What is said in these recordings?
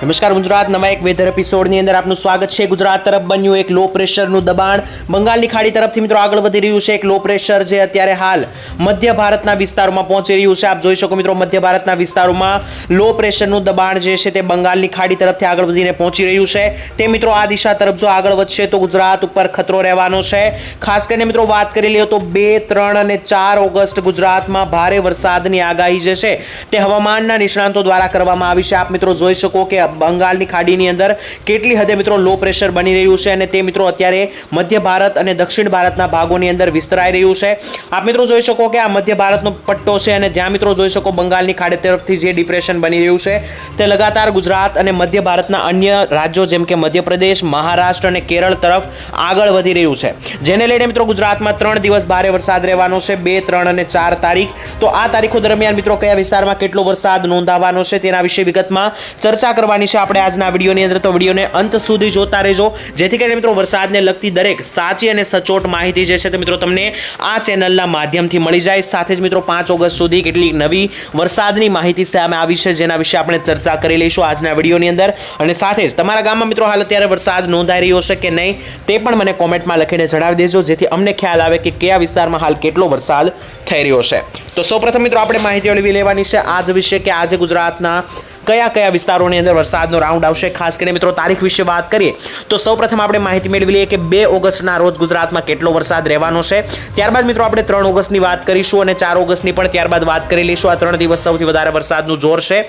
નમસ્કાર ગુજરાત નવા એક વેધર એપિસોડની અંદર આપનું સ્વાગત છે। ગુજરાત તરફ બન્યું એક લો પ્રેશરનું દબાણ બંગાળની ખાડી તરફથી મિત્રો આગળ વધી રહ્યું છે। એક લો પ્રેશર જે અત્યારે હાલ મધ્ય ભારતના વિસ્તારોમાં પહોંચી રહ્યું છે। આપ જોઈ શકો મિત્રો મધ્ય ભારતના વિસ્તારોમાં લો પ્રેશરનું દબાણ જે છે તે બંગાળની ખાડી તરફથી આગળ વધીને પહોંચી રહ્યું છે। તે મિત્રો આ દિશા તરફ જો આગળ વધશે તો ગુજરાત ઉપર ખતરો રહેવાનો છે। ખાસ કરીને મિત્રો વાત કરી લઈએ તો 2, 3 અને 4 ઓગસ્ટ ગુજરાતમાં ભારે વરસાદની આગાહી જે છે તે હવામાનના નિષ્ણાંતો દ્વારા કરવામાં આવી છે। આપ મિત્રો જોઈ શકો કે બંગાળની ખાડીની અંદર કેટલી હદે મિત્રો લો પ્રેશર બની રહ્યું છે અને તે મિત્રો અત્યારે મધ્ય ભારત અને દક્ષિણ ભારતના ભાગોની અંદર વિસ્તરાઈ રહ્યું છે। આપ મિત્રો જોઈ શકો કે આ મધ્ય ભારતનો પટ્ટો છે અને જ્યાં મિત્રો જોઈ શકો બંગાળની ખાડી તરફથી જે ડિપ્રેશન બની રહ્યું છે તે લગાતાર ગુજરાત અને મધ્ય ભારતના અન્ય રાજ્યો જેમ કે મધ્યપ્રદેશ, મહારાષ્ટ્ર અને કેરળ તરફ આગળ વધી રહ્યું છે, જેને લઈને મિત્રો ગુજરાતમાં 3 દિવસ ભારે વરસાદ રહેવાનો છે, 2, 3 અને 4 તારીખ। તો આ તારીખો દરમિયાન મિત્રો કયા વિસ્તારમાં કેટલો વરસાદ નોંધાવાનો છે તેના વિશે વિગતમાં ચર્ચા કરવાની છે આપણે આજના વિડીયોની અંદર। તો વિડીયોને અંત સુધી જોતા રહેજો જેથી કરીને મિત્રો વરસાદને લગતી દરેક સાચી અને સચોટ માહિતી જે છે તે મિત્રો તમને આ ચેનલના માધ્યમથી મળી જાય। સાથે જ મિત્રો 5 ઓગસ્ટ સુધી કેટલીક નવી વરસાદની માહિતી સામે આવી છે જેના વિશે આપણે ચર્ચા કરી લઈશું આજના વિડીયોની અંદર। અને સાથે જ તમારા ગામમાં મિત્રો હાલ અત્યારે વરસાદ નોંધાઈ રહ્યો છે કે નહીં તે પણ મને કોમેન્ટમાં લખીને જણાવી દેજો જેથી અમને ખ્યાલ આવે કે કયા વિસ્તારમાં હાલ કેટલો વરસાદ થઈ રહ્યો છે। તો સૌપ્રથમ મિત્રો આપણે માહિતી મેળવી લેવાની છે આજ વિશે કે આજે ગુજરાતના કયા કયા વિસ્તારોની અંદર વરસાદનો રાઉન્ડ આવશે। ખાસ કરીને મિત્રો તારીખ વિશે વાત કરીએ તો સૌપ્રથમ આપણે માહિતી મેળવી લઈએ કે 2 ઓગસ્ટના રોજ ગુજરાતમાં કેટલો વરસાદ રહેવાનો છે। ત્યારબાદ મિત્રો આપણે 3 ઓગસ્ટની વાત કરીશું અને 4 ઓગસ્ટની પણ ત્યારબાદ વાત કરી લઈશું। આ 3 દિવસ સૌથી વધારે વરસાદનું જોર છે।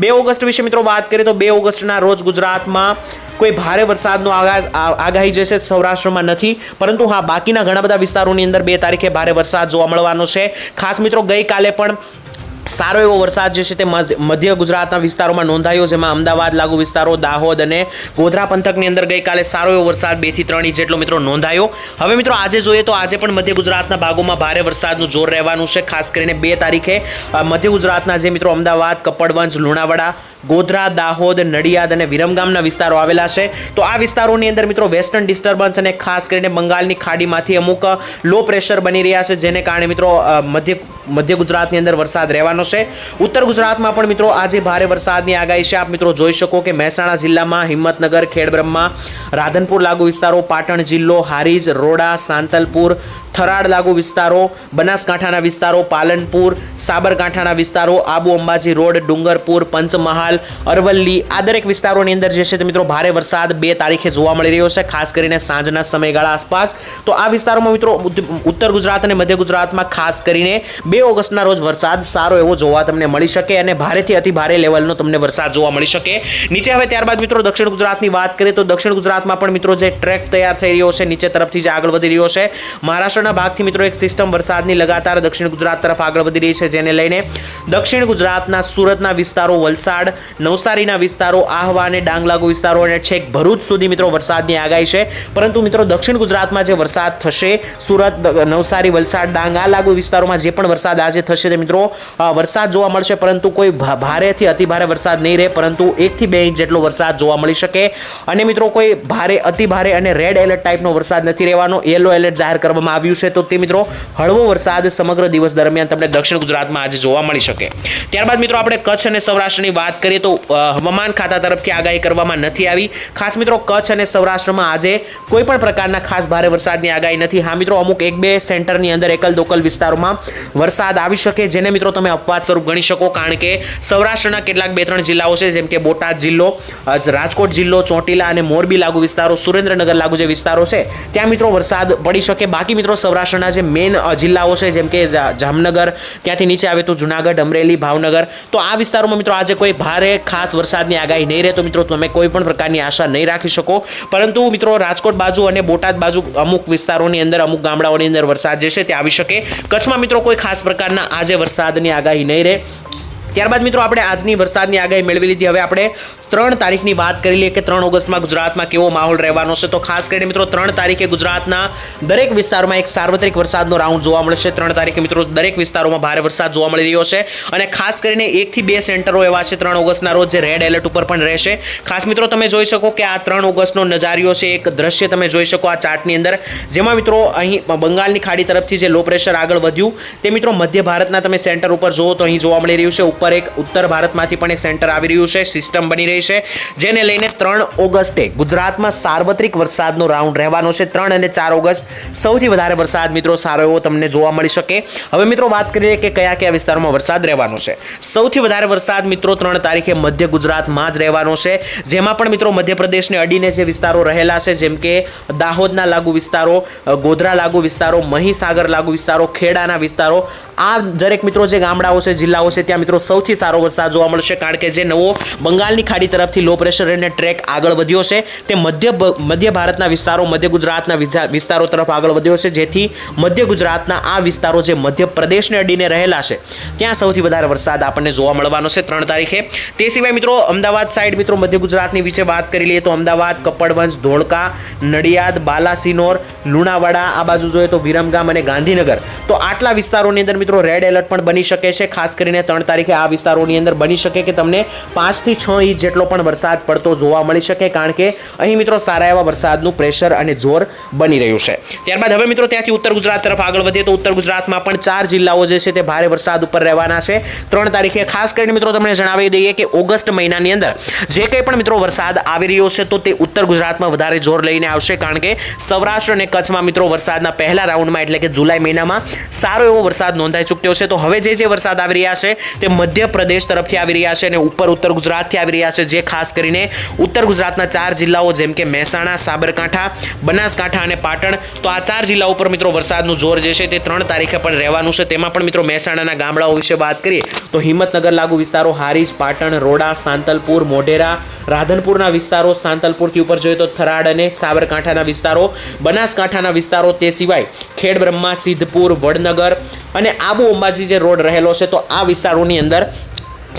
2 ઓગસ્ટ વિશે મિત્રો વાત કરીએ તો 2 ઓગસ્ટના રોજ ગુજરાતમાં કોઈ ભારે વરસાદનો આગાહી જે છે સૌરાષ્ટ્રમાં નથી, પરંતુ હા બાકીના ઘણા બધા વિસ્તારોની અંદર 2 તારીખે ભારે વરસાદ જોવા મળવાનો છે। ખાસ મિત્રો ગઈકાલે પણ સારો એવો વરસાદ જે છે તે મધ્ય ગુજરાતના વિસ્તારોમાં નોંધાયો, જેમાં અમદાવાદ લાગુ વિસ્તારો, દાહોદ અને ગોધરા પંથકની અંદર ગઈકાલે સારો એવો વરસાદ 2 થી 3 ઇંચ જેટલો મિત્રો નોંધાયો। હવે મિત્રો આજે જોઈએ તો આજે પણ મધ્ય ગુજરાતના ભાગોમાં ભારે વરસાદનું જોર રહેવાનું છે। ખાસ કરીને 2 તારીખે મધ્ય ગુજરાતના જે મિત્રો અમદાવાદ, કપડવંજ, લુણાવાડા, ગોધરા, દાહોદ, નડિયાદ અને વિરમગામના વિસ્તારો આવેલા છે। તો આ વિસ્તારોની અંદર મિત્રો વેસ્ટર્ન ડિસ્ટર્બન્સ અને ખાસ કરીને બંગાળની ખાડીમાંથી અમુક લો પ્રેશર બની રહ્યા છે, જેને કારણે મિત્રો મધ્ય ગુજરાતની અંદર વરસાદ રહેવાનો છે। ઉત્તર ગુજરાતમાં પણ મિત્રો આજે ભારે વરસાદની આગાહી છે। આપ મિત્રો જોઈ શકો કે મહેસાણા જિલ્લામાં હિંમતનગર, ખેડબ્રહ્મા, રાધનપુર લાગુ વિસ્તારો, પાટણ જિલ્લો, હારીજ, રોડા, સાંતલપુર, થરાદ લાગુ વિસ્તારો, બનાસકાંઠાના વિસ્તારો, પાલનપુર, સાબરકાંઠાના વિસ્તારો, આબુ અંબાજી રોડ, ડુંગરપુર, પંચમહાલ, અરવલ્લી આ દરેક વિસ્તારોની અંદર જે છે તે મિત્રો ભારે વરસાદ 2 તારીખે જોવા મળી રહ્યો છે, ખાસ કરીને સાંજના સમયગાળા આસપાસ। તો આ વિસ્તારોમાં મિત્રો ઉત્તર ગુજરાત અને મધ્ય ગુજરાતમાં ખાસ કરીને 2 ઓગસ્ટના રોજ વરસાદ સારો એવો જોવા તમને મળી શકે અને ભારેથી અતિ ભારે લેવલનો તમને વરસાદ જોવા મળી શકે। નીચે હવે ત્યારબાદ મિત્રો દક્ષિણ ગુજરાતની વાત કરીએ તો દક્ષિણ ગુજરાતમાં પણ મિત્રો જે ટ્રેક તૈયાર થઈ રહ્યો છે નીચે તરફથી જે આગળ વધી રહ્યો છે, મહારાષ્ટ્રના ભાગથી મિત્રો એક સિસ્ટમ વરસાદની લગાતાર દક્ષિણ ગુજરાત તરફ આગળ વધી રહી છે, જેને લઈને દક્ષિણ ગુજરાતના સુરતના વિસ્તારો, વલસાડ, નવસારીના વિસ્તારો, આહવા અને ડાંગ લાગુ વિસ્તારો અને છેક ભરૂચ સુધી મિત્રો વરસાદની આગાહી છે। પરંતુ મિત્રો દક્ષિણ ગુજરાતમાં જે વરસાદ થશે સુરત, નવસારી, વલસાડ, ડાંગ આ લાગુ વિસ્તારોમાં જે પણ વરસાદ આજે થશે તે મિત્રો વરસાદ જોવા મળશે, પરંતુ કોઈ ભારેથી અતિ ભારે વરસાદ નહીં રહે, પરંતુ 1 થી 2 ઇંચ જેટલો વરસાદ જોવા મળી શકે। અને મિત્રો કોઈ ભારે, અતિ ભારે અને રેડ એલર્ટ ટાઈપનો વરસાદ નથી રહેવાનો, યેલો એલર્ટ જાહેર કરવામાં આવ્યું છે। તો તે મિત્રો હળવો વરસાદ સમગ્ર દિવસ દરમિયાન તમને દક્ષિણ ગુજરાતમાં આજે જોવા મળી શકે। ત્યારબાદ મિત્રો આપણે કચ્છ અને સૌરાષ્ટ્રની વાત કરીએ તો હવામાન ખાતા તરફથી આગાહી કરવામાં નથી આવી। ખાસ મિત્રો કચ્છ અને સૌરાષ્ટ્રમાં આજે કોઈ પણ પ્રકારના ખાસ ભારે વરસાદની આગાહી નથી। હા મિત્રો અમુક 1-2 સેન્ટરની અંદર એકલ દોકલ વિસ્તારોમાં વરસાદ આવી શકે, જેને મિત્રો તમે અપવાદ સ્વરૂપ ગણી શકો, કારણ કે સૌરાષ્ટ્રના કેટલાક 2-3 જિલ્લાઓ છે જેમ કે બોટાદ જિલ્લો, રાજકોટ જિલ્લો, ચોટીલા અને મોરબી લાગુ વિસ્તારો, સુરેન્દ્રનગર લાગુ જે વિસ્તારો છે ત્યાં મિત્રો વરસાદ પડી શકે। બાકી મિત્રો સૌરાષ્ટ્રના જે મેઇન જિલ્લાઓ છે જેમ કે જામનગર, ત્યાંથી નીચે આવે તો જુનાગઢ, અમરેલી, ભાવનગર, તો આ વિસ્તારોમાં મિત્રો આજે કોઈ ભારે ખાસ વરસાદની આગાહી નહીં રહે, તો મિત્રો તમે કોઈ પણ પ્રકારની આશા નહીં રાખી શકો। પરંતુ મિત્રો રાજકોટ બાજુ અને બોટાદ બાજુ અમુક વિસ્તારોની અંદર, અમુક ગામડાઓની અંદર વરસાદ જે છે તે આવી શકે। કચ્છમાં મિત્રો કોઈ ખાસ પ્રકારના આજે વરસાદની આગાહી નહીં રહે। ત્યારબાદ મિત્રો આપણે આજની વરસાદની આગાહી મેળવી લીધી। હવે આપણે 3 તારીખની વાત કરી લઈએ કે 3 ઓગસ્ટમાં ગુજરાતમાં કેવો માહોલ રહેવાનો છે। તો ખાસ કરીને મિત્રો 3 તારીખે ગુજરાતના દરેક વિસ્તારોમાં એક સાર્વત્રિક વરસાદનો રાઉન્ડ જોવા મળશે। 3 તારીખે મિત્રો દરેક વિસ્તારોમાં ભારે વરસાદ જોવા મળી રહ્યો છે અને ખાસ કરીને 1 થી 2 સેન્ટરો એવા છે 3 ઓગસ્ટના રોજ જે રેડ એલર્ટ ઉપર પણ રહેશે। ખાસ મિત્રો તમે જોઈ શકો કે આ 3 ઓગસ્ટનો નજારિયો છે, એક દ્રશ્ય તમે જોઈ શકો આ ચાર્ટની અંદર, જેમાં મિત્રો અહીં બંગાળની ખાડી તરફથી જે લો પ્રેશર આગળ વધ્યું તે મિત્રો મધ્ય ભારતના તમે સેન્ટર ઉપર જુઓ તો અહીં જોવા મળી રહ્યું છે। ઉપર એક ઉત્તર ભારતમાંથી પણ એક સેન્ટર આવી રહ્યું છે, સિસ્ટમ બની રહી રહી છે, જેને લઈને 3 ઓગસ્ટે ગુજરાતમાં સાર્વત્રિક વરસાદનો રાઉન્ડ રહેવાનો છે. 3 અને 4 ઓગસ્ટ સૌથી વધારે વરસાદ મિત્રો સારો એવો તમને જોવા મળી શકે. હવે મિત્રો વાત કરીએ કે કયા વિસ્તારોમાં વરસાદ રહેવાનો છે. સૌથી વધારે વરસાદ મિત્રો 3 તારીખે મધ્ય ગુજરાતમાં જ રહેવાનો છે, જેમાં પણ મિત્રો મધ્યપ્રદેશને અડીને જે વિસ્તારો રહેલા છે, જેમ કે દાહોદના લાગુ વિસ્તારો, ગોધરા લાગુ વિસ્તારો, મહીસાગર લાગુ વિસ્તારો, ખેડાના વિસ્તારો, આ દરેક મિત્રો જે ગામડાઓ છે, જિલ્લાઓ છે, ત્યાં મિત્રો સૌથી સારો વરસાદ જોવા મળશે, કારણ કે જે નવો બંગાળની ખાડી તરફથી લો પ્રેશર અને ટ્રેક આગળ વધ્યો છે તે મધ્ય ભારતના વિસ્તારો, મધ્ય ગુજરાતના વિસ્તારો તરફ આગળ વધ્યો છે, જેથી મધ્ય ગુજરાતના આ વિસ્તારો જે મધ્યપ્રદેશને અડીને રહેલા છે ત્યાં સૌથી વધારે વરસાદ આપણને જોવા મળવાનો છે 3 તારીખે. તે સિવાય મિત્રો અમદાવાદ સાઈડ મિત્રો મધ્ય ગુજરાતની વિશે વાત કરી લઈએ તો અમદાવાદ, કપડવંજ, ધોળકા, નડિયાદ, બાલાસિનોર, લુણાવાડા, આ બાજુ જોઈએ તો વિરમગામ અને ગાંધીનગર, તો આટલા વિસ્તારોની અંદર મિત્રો રેડ એલર્ટ પણ બની શકે છે. ખાસ કરીને 3 તારીખે આ વિસ્તારોની અંદર બની શકે કે તમને 5 થી 6 ઇંચ જેટલો પણ વરસાદ પડતો જોવા મળી શકે, કારણ કે અહીં મિત્રો સારા એવા વરસાદનું પ્રેશર અને જોર બની રહ્યું છે. ત્યારબાદ હવે મિત્રો ત્યાંથી ઉત્તર ગુજરાત તરફ આગળ વધીએ તો ઉત્તર ગુજરાતમાં પણ 4 જિલ્લાઓ જે છે તે ભારે વરસાદ ઉપર રહેવાના છે 3 તારીખે. ખાસ કરીને મિત્રો તમને જણાવી દઈએ કે ઓગસ્ટ મહિનાની અંદર જે કંઈ પણ મિત્રો વરસાદ આવી રહ્યો છે તો તે ઉત્તર ગુજરાતમાં વધારે જોર લઈને આવશે, કારણ કે સૌરાષ્ટ્ર અને કચ્છમાં મિત્રો વરસાદના પહેલા રાઉન્ડમાં એટલે કે જુલાઈ મહિનામાં સારો એવો વરસાદ નોંધાઈ ચૂક્યો છે. તો હવે જે વરસાદ આવી રહ્યા છે તે મધ્યપ્રદેશ તરફથી આવી રહ્યા છે અને ઉત્તર ગુજરાતથી આવી રહ્યા છે, જે ખાસ કરીને ઉત્તર ગુજરાતના 4 જિલ્લાઓ જેમ કે મહેસાણા, સાબરકાંઠા, બનાસકાંઠા અને પાટણ, તો આ 4 જિલ્લાઓ પર મિત્રો વરસાદનું જોર જે છે તે 3 તારીખે પણ રહેવાનું છે. તેમાં પણ મિત્રો મહેસાણાના ગામડાઓ વિશે વાત કરીએ તો હિંમતનગર લાગુ વિસ્તારો, હારીજ, પાટણ, રોડા, સાંતલપુર, મોઢેરા, રાધનપુરના વિસ્તારો, સાંતલપુરથી ઉપર જોઈએ તો થરાદ અને સાબરકાંઠાના વિસ્તારો, બનાસકાંઠાના વિસ્તારો, તે સિવાય ખેડબ્રહ્મા, સિદ્ધપુર, વડનગર અને આબુ અંબાજી જે રોડ રહેલો છે, તો આ વિસ્તારોની અંદર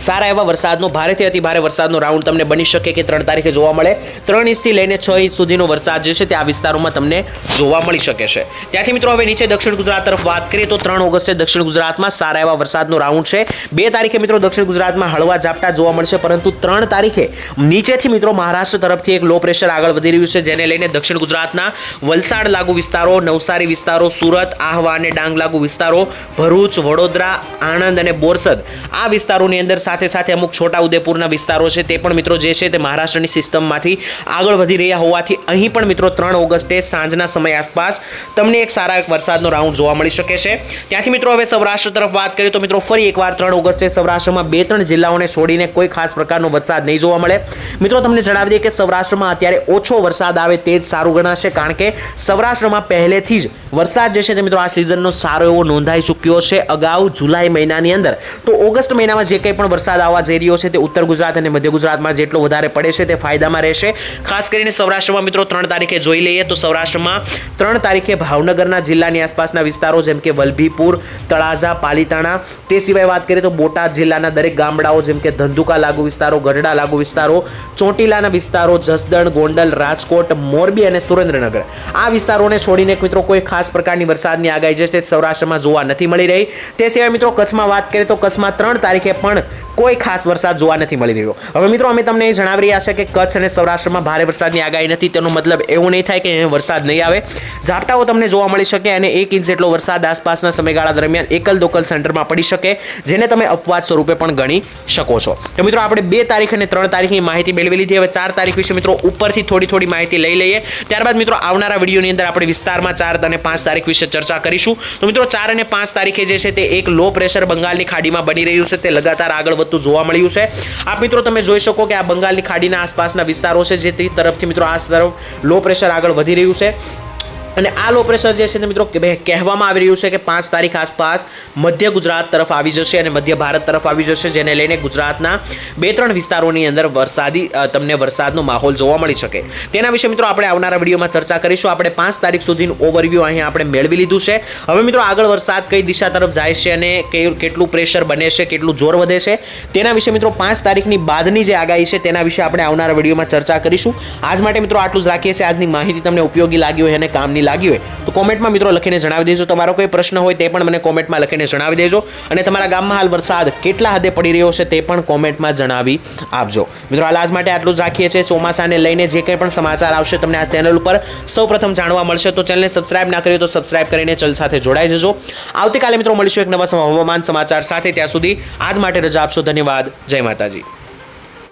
સારા એવા વરસાદનો ભારેથી અતિ ભારે વરસાદનો રાઉન્ડ તમને બની શકે કે 3 તારીખે જોવા મળે. 3 ઇંચથી લઈને 6 ઇંચ સુધીનો વરસાદ જે છે તે આ વિસ્તારોમાં તમને જોવા મળી શકે છે. ત્યાંથી મિત્રો હવે નીચે દક્ષિણ ગુજરાત તરફ વાત કરીએ તો 3 ઓગસ્ટે દક્ષિણ ગુજરાતમાં સારા એવા વરસાદનો રાઉન્ડ છે. 2 તારીખે મિત્રો દક્ષિણ ગુજરાતમાં હળવા ઝાપટા જોવા મળશે, પરંતુ 3 તારીખે નીચેથી મિત્રો મહારાષ્ટ્ર તરફથી એક લો પ્રેશર આગળ વધી રહ્યું છે, જેને લઈને દક્ષિણ ગુજરાતના વલસાડ લાગુ વિસ્તારો, નવસારી વિસ્તારો, સુરત, આહવા અને ડાંગ લાગુ વિસ્તારો, ભરૂચ, વડોદરા, આણંદ અને બોરસદ, આ વિસ્તારોની અંદર સાથે અમુક છોટા ઉદેપુરના વિસ્તારો છે તે પણ મિત્રો જે છે તે મહારાષ્ટ્રની સિસ્ટમમાંથી આગળ વધી રહ્યા હોવાથી અહીં પણ મિત્રો 3 ઓગસ્ટે સાંજના સમય આસપાસ તમને એક સારા વરસાદનો રાઉન્ડ જોવા મળી શકે છે. ત્યાંથી મિત્રો હવે સૌરાષ્ટ્ર તરફ વાત કરીએ તો મિત્રો ફરી એકવાર 3 ઓગસ્ટે સૌરાષ્ટ્રમાં 2-3 જિલ્લાઓને છોડીને કોઈ ખાસ પ્રકારનો વરસાદ નહીં જોવા મળે. મિત્રો તમને જણાવી દઈએ કે સૌરાષ્ટ્રમાં અત્યારે ઓછો વરસાદ આવે તે જ સારું ગણાશે, કારણ કે સૌરાષ્ટ્રમાં પહેલેથી જ વરસાદ જે છે તે મિત્રો આ સિઝનનો સારો એવો નોંધાઈ ચૂક્યો છે અગાઉ જુલાઈ મહિનાની અંદર. તો ઓગસ્ટ મહિનામાં જે કંઈ પણ વરસાદ આવવા જઈ રહ્યો છે તે ઉત્તર ગુજરાત અને મધ્ય ગુજરાતમાં જેટલો વધારે પડે છે તે ફાયદામાં રહેશે. ખાસ કરીને સૌરાષ્ટ્રમાં મિત્રો 3 તારીખે જોઈ લઈએ તો સૌરાષ્ટ્રમાં 3 તારીખે ભાવનગરના જિલ્લાની આસપાસના વિસ્તારો જેમ કે વલભીપુર, તળાજા, પાલીતાણા, તે સિવાય વાત કરીએ તો બોટાદ જિલ્લાના દરેક ગામડાઓ જેમ કે ધંધુકા લાગુ વિસ્તારો, ગઢડા લાગુ વિસ્તારો, ચોટીલાના વિસ્તારો, જસદણ, ગોંડલ, રાજકોટ, મોરબી અને સુરેન્દ્રનગર, આ વિસ્તારોને છોડીને મિત્રો કોઈ ખાસ પ્રકારની વરસાદની આગાહી જે છે સૌરાષ્ટ્રમાં જોવા નથી મળી રહી. તે સિવાય મિત્રો કચ્છમાં વાત કરીએ તો કચ્છમાં 3 તારીખે પણ કોઈ ખાસ વરસાદ જોવા નથી મળી રહ્યો. હવે મિત્રો અમે તમને એ જણાવી રહ્યા છે કે કચ્છ અને સૌરાષ્ટ્રમાં ભારે વરસાદની આગાહી નથી, તેનો મતલબ એવું નહીં થાય કે વરસાદ નહીં આવે. ઝાપટાઓ તમને જોવા મળી શકે અને 1 ઇંચ જેટલો વરસાદ આસપાસના સમયગાળા દરમિયાન એકલ દોકલ સેન્ટરમાં પડી શકે, જેને તમે અપવાદ સ્વરૂપે પણ ગણી શકો છો. તો મિત્રો આપણે 2 તારીખ અને 3 તારીખની માહિતી મેળવી લીધી. હવે 4 તારીખ વિશે મિત્રો ઉપરથી થોડી માહિતી લઈ લઈએ. ત્યારબાદ મિત્રો આવનારા વિડીયોની અંદર આપણે વિસ્તારમાં 4 અને 5 તારીખ વિશે ચર્ચા કરીશું. તો મિત્રો 4 અને 5 તારીખે જે છે તે એક લો પ્રેશર બંગાળની ખાડીમાં બની રહ્યું છે, તે લગાતાર આગળ વધતું જોવા મળ્યું છે. આપ મિત્રો તમે જોઈ શકો કે આ બંગાળની ખાડીના આસપાસના વિસ્તારો છે, જે તરફથી મિત્રો આ તરફ લો પ્રેશર આગળ વધી રહ્યું છે. અને આ લો પ્રેશર જે છે તે મિત્રો કહેવામાં આવી રહ્યું છે કે 5 તારીખ આસપાસ મધ્ય ગુજરાત તરફ આવી જશે અને મધ્ય ભારત તરફ આવી જશે, જેને લઈને ગુજરાતના 2-3 વિસ્તારોની અંદર તમને વરસાદનો માહોલ જોવા મળી શકે. તેના વિશે મિત્રો આપણે આવનારા વિડીયોમાં ચર્ચા કરીશું. આપણે 5 તારીખ સુધીનું ઓવરવ્યૂ અહીં આપણે મેળવી લીધું છે. હવે મિત્રો આગળ વરસાદ કઈ દિશા તરફ જાય છે અને કેટલું પ્રેશર બને છે, કેટલું જોર વધે છે, તેના વિશે મિત્રો 5 તારીખની બાદની જે આગાહી છે તેના વિશે આપણે આવનારા વિડીયોમાં ચર્ચા કરીશું. આજ માટે મિત્રો આટલું જ રાખીએ છીએ. આજની માહિતી તમને ઉપયોગી લાગી હોય અને કામની લાગી હોય તો કોમેન્ટમાં મિત્રો લખીને જણાવી દેજો. તમારો કોઈ પ્રશ્ન હોય તે પણ મને કોમેન્ટમાં લખીને જણાવી દેજો અને તમારા ગામમાં હાલ વરસાદ કેટલા હદે પડી રહ્યો છે તે પણ કોમેન્ટમાં જણાવી આપજો. મિત્રો હાલ આજ માટે આટલું જ રાખીએ છીએ. ચોમાસાને લઈને જે કંઈ પણ સમાચાર આવશે તમને આ ચેનલ ઉપર સૌપ્રથમ જાણવા મળશે. તો ચેનલને સબસ્ક્રાઇબ ના કરી તો સબસ્ક્રાઇબ કરીને ચેનલ સાથે જોડાઈ જજો. આવતીકાલે મિત્રો મળીશું એક નવા હવામાન સમાચાર સાથે. ત્યાં સુધી આજ માટે રજા આપશો. ધન્યવાદ. જય માતાજી.